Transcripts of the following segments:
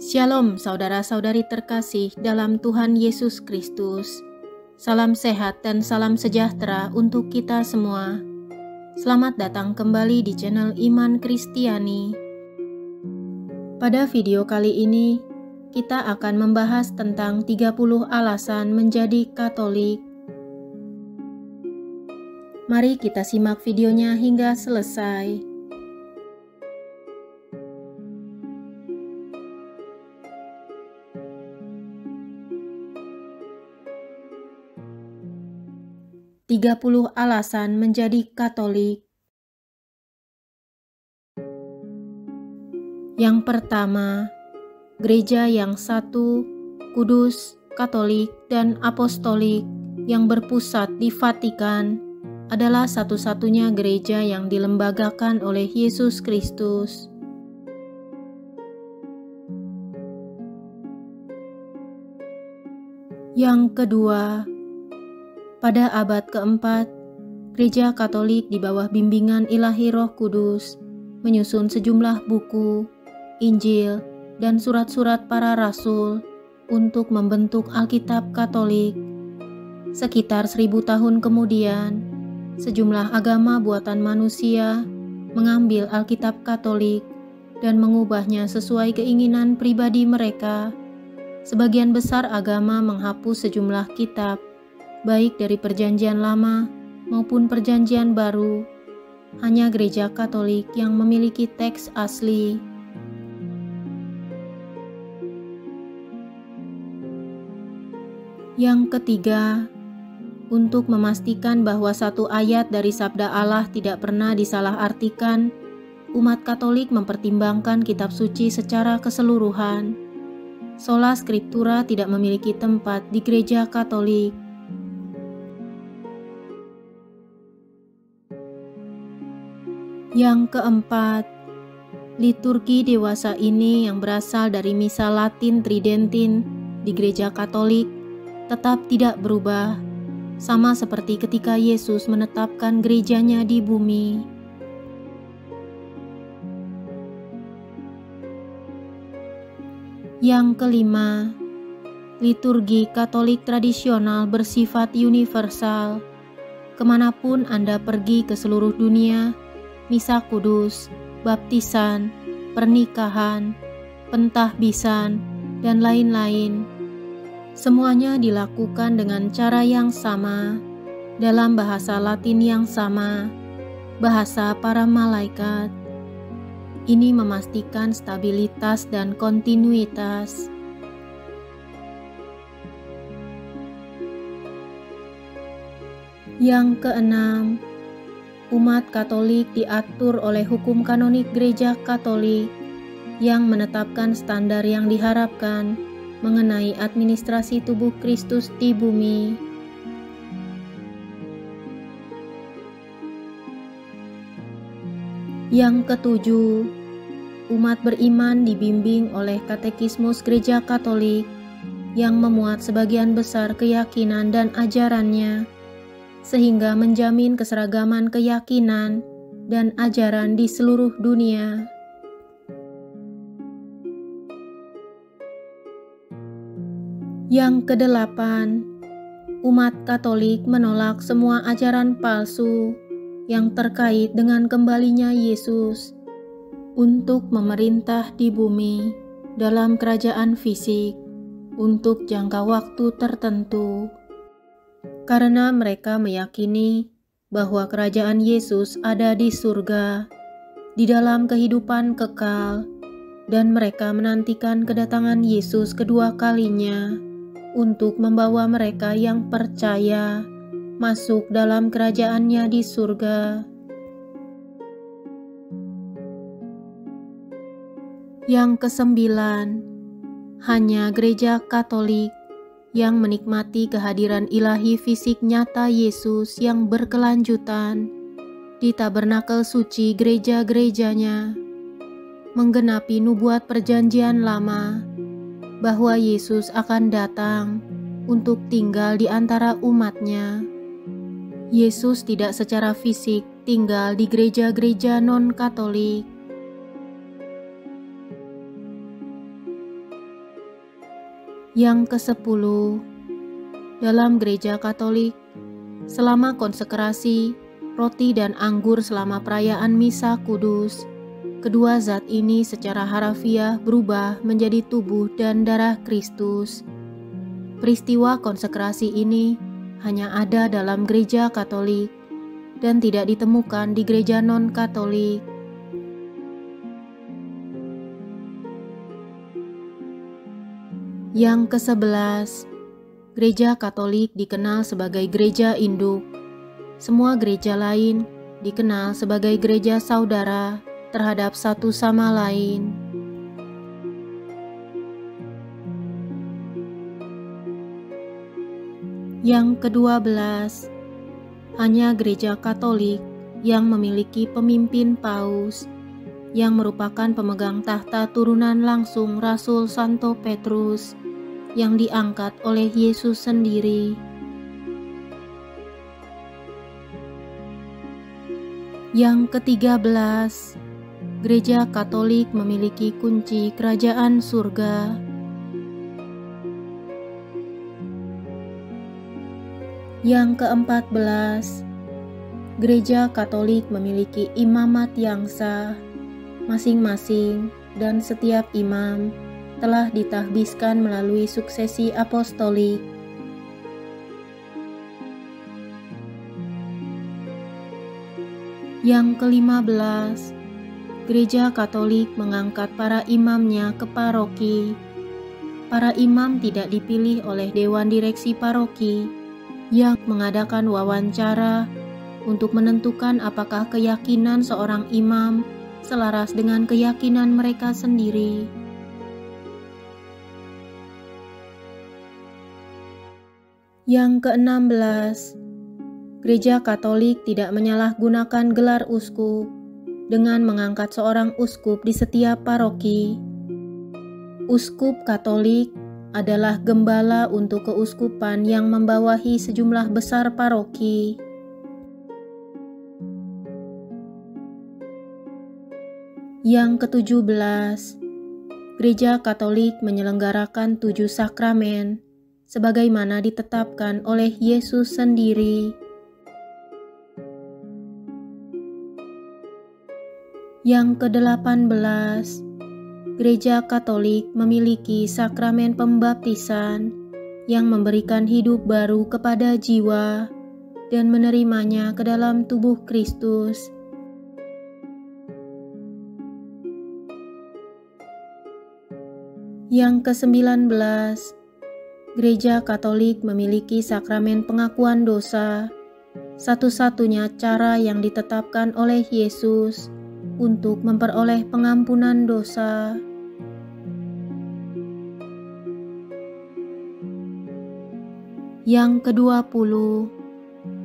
Shalom saudara-saudari terkasih dalam Tuhan Yesus Kristus. Salam sehat dan salam sejahtera untuk kita semua. Selamat datang kembali di channel Iman Kristiani. Pada video kali ini, kita akan membahas tentang 30 alasan menjadi Katolik. Mari kita simak videonya hingga selesai. "30 alasan menjadi Katolik". Yang pertama, gereja yang satu, kudus, katolik, dan apostolik yang berpusat di Vatikan adalah satu-satunya gereja yang dilembagakan oleh Yesus Kristus. Yang kedua, pada abad keempat, Gereja Katolik di bawah bimbingan Ilahi Roh Kudus menyusun sejumlah buku, Injil, dan surat-surat para rasul untuk membentuk Alkitab Katolik. Sekitar 1000 tahun kemudian, sejumlah agama buatan manusia mengambil Alkitab Katolik dan mengubahnya sesuai keinginan pribadi mereka. Sebagian besar agama menghapus sejumlah kitab, baik dari Perjanjian Lama maupun Perjanjian Baru. Hanya Gereja Katolik yang memiliki teks asli. Yang ketiga, untuk memastikan bahwa satu ayat dari Sabda Allah tidak pernah disalahartikan, umat Katolik mempertimbangkan kitab suci secara keseluruhan. Sola Scriptura tidak memiliki tempat di Gereja Katolik. Yang keempat, liturgi dewasa ini yang berasal dari Misa Latin Tridentin di Gereja Katolik tetap tidak berubah, sama seperti ketika Yesus menetapkan gerejanya di bumi. Yang kelima, liturgi Katolik tradisional bersifat universal. Kemanapun Anda pergi ke seluruh dunia, Misa Kudus, baptisan, pernikahan, pentahbisan, dan lain-lain, semuanya dilakukan dengan cara yang sama, dalam bahasa Latin yang sama, bahasa para malaikat. Ini memastikan stabilitas dan kontinuitas. Yang keenam, umat Katolik diatur oleh hukum kanonik Gereja Katolik yang menetapkan standar yang diharapkan mengenai administrasi tubuh Kristus di bumi. Yang ketujuh, umat beriman dibimbing oleh Katekismus Gereja Katolik yang memuat sebagian besar keyakinan dan ajarannya, sehingga menjamin keseragaman keyakinan dan ajaran di seluruh dunia. Yang kedelapan, umat Katolik menolak semua ajaran palsu yang terkait dengan kembalinya Yesus untuk memerintah di bumi dalam kerajaan fisik untuk jangka waktu tertentu. Karena mereka meyakini bahwa kerajaan Yesus ada di surga, di dalam kehidupan kekal, dan mereka menantikan kedatangan Yesus kedua kalinya untuk membawa mereka yang percaya masuk dalam kerajaannya di surga. Yang kesembilan, hanya Gereja Katolik yang menikmati kehadiran ilahi fisik nyata Yesus yang berkelanjutan di tabernakel suci gereja-gerejanya, menggenapi nubuat Perjanjian Lama bahwa Yesus akan datang untuk tinggal di antara umatnya. Yesus tidak secara fisik tinggal di gereja-gereja non-Katolik. Yang ke-10, dalam Gereja Katolik, selama konsekrasi, roti dan anggur selama perayaan Misa Kudus, kedua zat ini secara harafiah berubah menjadi tubuh dan darah Kristus. Peristiwa konsekrasi ini hanya ada dalam Gereja Katolik dan tidak ditemukan di gereja non-Katolik. Yang ke-11, Gereja Katolik dikenal sebagai gereja induk. Semua gereja lain dikenal sebagai gereja saudara terhadap satu sama lain. Yang ke-12, hanya gereja Katolik yang memiliki pemimpin paus, yang merupakan pemegang tahta turunan langsung Rasul Santo Petrus, yang diangkat oleh Yesus sendiri. Yang ke-13, Gereja Katolik memiliki kunci kerajaan surga. Yang ke-14, Gereja Katolik memiliki imamat yang sah, masing-masing dan setiap imam telah ditahbiskan melalui suksesi apostolik. Yang ke-15, Gereja Katolik mengangkat para imamnya ke paroki. Para imam tidak dipilih oleh Dewan Direksi Paroki yang mengadakan wawancara untuk menentukan apakah keyakinan seorang imam selaras dengan keyakinan mereka sendiri. Yang ke-16, Gereja Katolik tidak menyalahgunakan gelar uskup dengan mengangkat seorang uskup di setiap paroki. Uskup Katolik adalah gembala untuk keuskupan yang membawahi sejumlah besar paroki. Yang ke-17, Gereja Katolik menyelenggarakan 7 sakramen sebagaimana ditetapkan oleh Yesus sendiri. Yang ke-18, Gereja Katolik memiliki sakramen pembaptisan yang memberikan hidup baru kepada jiwa dan menerimanya ke dalam tubuh Kristus. Yang ke-19, Gereja Katolik memiliki sakramen pengakuan dosa, satu-satunya cara yang ditetapkan oleh Yesus untuk memperoleh pengampunan dosa. Yang ke-20,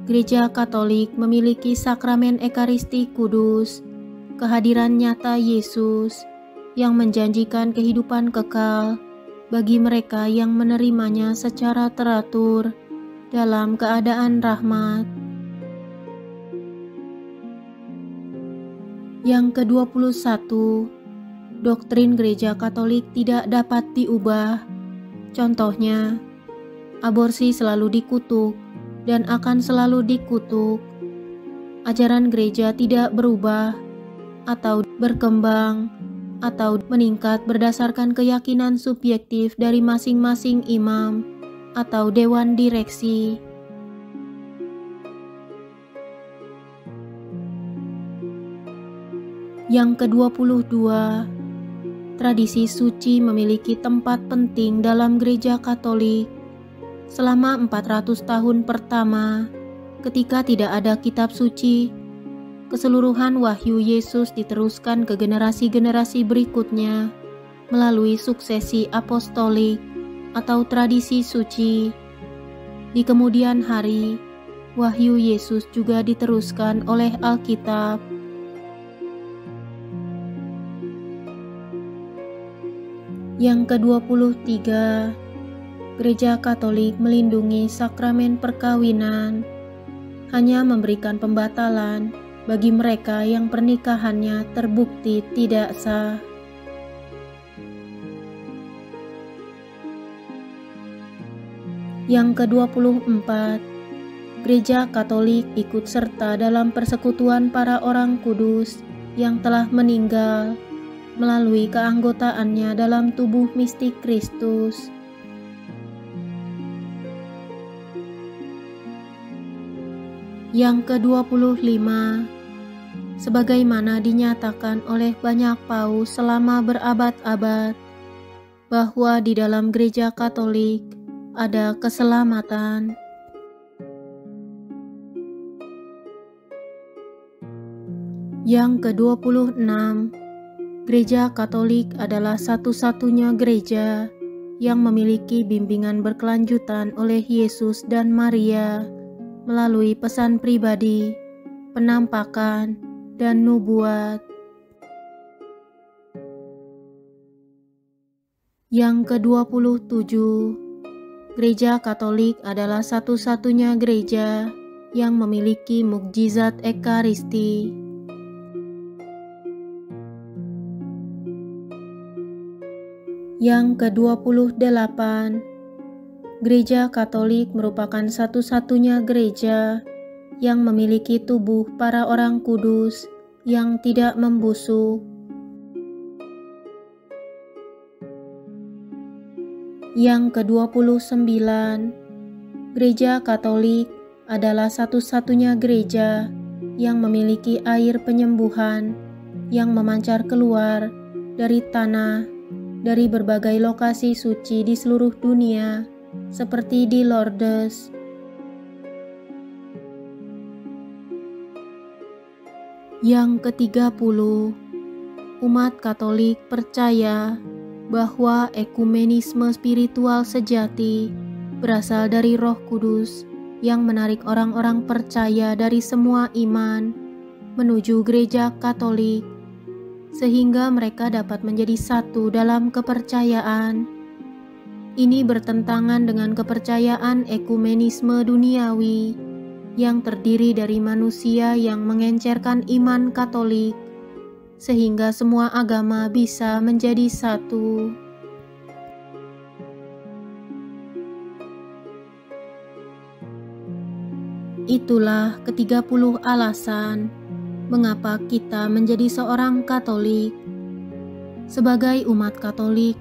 Gereja Katolik memiliki sakramen Ekaristi Kudus, kehadiran nyata Yesus yang menjanjikan kehidupan kekal bagi mereka yang menerimanya secara teratur dalam keadaan rahmat. Yang ke-21, doktrin Gereja Katolik tidak dapat diubah. Contohnya, aborsi selalu dikutuk dan akan selalu dikutuk. Ajaran gereja tidak berubah atau berkembang atau meningkat berdasarkan keyakinan subjektif dari masing-masing imam atau dewan direksi. Yang ke-22, tradisi suci memiliki tempat penting dalam Gereja Katolik. Selama 400 tahun pertama, ketika tidak ada kitab suci, keseluruhan wahyu Yesus diteruskan ke generasi-generasi berikutnya melalui suksesi apostolik atau tradisi suci. Di kemudian hari, wahyu Yesus juga diteruskan oleh Alkitab. Yang ke-23, Gereja Katolik melindungi sakramen perkawinan, hanya memberikan pembatalan bagi mereka yang pernikahannya terbukti tidak sah. Yang ke-24, Gereja Katolik ikut serta dalam persekutuan para orang kudus yang telah meninggal melalui keanggotaannya dalam tubuh mistik Kristus. Yang ke-25, sebagaimana dinyatakan oleh banyak paus selama berabad-abad, bahwa di dalam Gereja Katolik ada keselamatan. Yang ke-26, Gereja Katolik adalah satu-satunya gereja yang memiliki bimbingan berkelanjutan oleh Yesus dan Maria melalui pesan pribadi, penampakan, dan nubuat. Yang ke-27, Gereja Katolik adalah satu-satunya gereja yang memiliki mukjizat Ekaristi. Yang ke-28, Gereja Katolik merupakan satu-satunya gereja yang memiliki tubuh para orang kudus yang tidak membusuk. Yang ke-29, Gereja Katolik adalah satu-satunya gereja yang memiliki air penyembuhan yang memancar keluar dari tanah dari berbagai lokasi suci di seluruh dunia, seperti di Lourdes. Yang ke-30, umat Katolik percaya bahwa ekumenisme spiritual sejati berasal dari Roh Kudus yang menarik orang-orang percaya dari semua iman menuju Gereja Katolik, sehingga mereka dapat menjadi satu dalam kepercayaan. Ini bertentangan dengan kepercayaan ekumenisme duniawi yang terdiri dari manusia yang mengencerkan iman Katolik, sehingga semua agama bisa menjadi satu. Itulah ke-30 alasan mengapa kita menjadi seorang Katolik. Sebagai umat Katolik,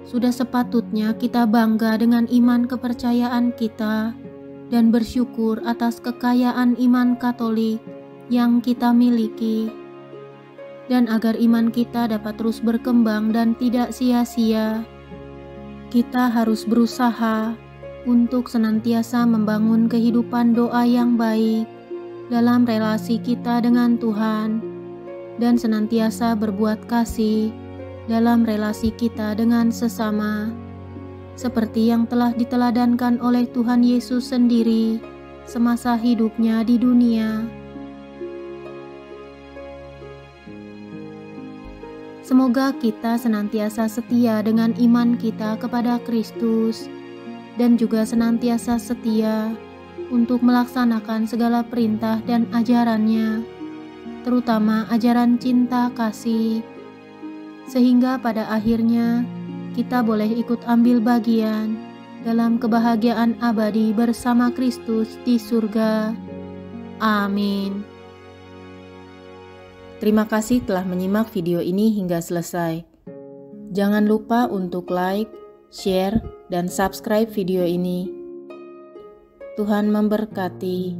sudah sepatutnya kita bangga dengan iman kepercayaan kita dan bersyukur atas kekayaan iman Katolik yang kita miliki. Dan agar iman kita dapat terus berkembang dan tidak sia-sia, kita harus berusaha untuk senantiasa membangun kehidupan doa yang baik dalam relasi kita dengan Tuhan, dan senantiasa berbuat kasih dalam relasi kita dengan sesama, seperti yang telah diteladankan oleh Tuhan Yesus sendiri semasa hidupnya di dunia. Semoga kita senantiasa setia dengan iman kita kepada Kristus dan juga senantiasa setia untuk melaksanakan segala perintah dan ajarannya, terutama ajaran cinta kasih, sehingga pada akhirnya kita boleh ikut ambil bagian dalam kebahagiaan abadi bersama Kristus di surga. Amin. Terima kasih telah menyimak video ini hingga selesai. Jangan lupa untuk like, share, dan subscribe video ini. Tuhan memberkati.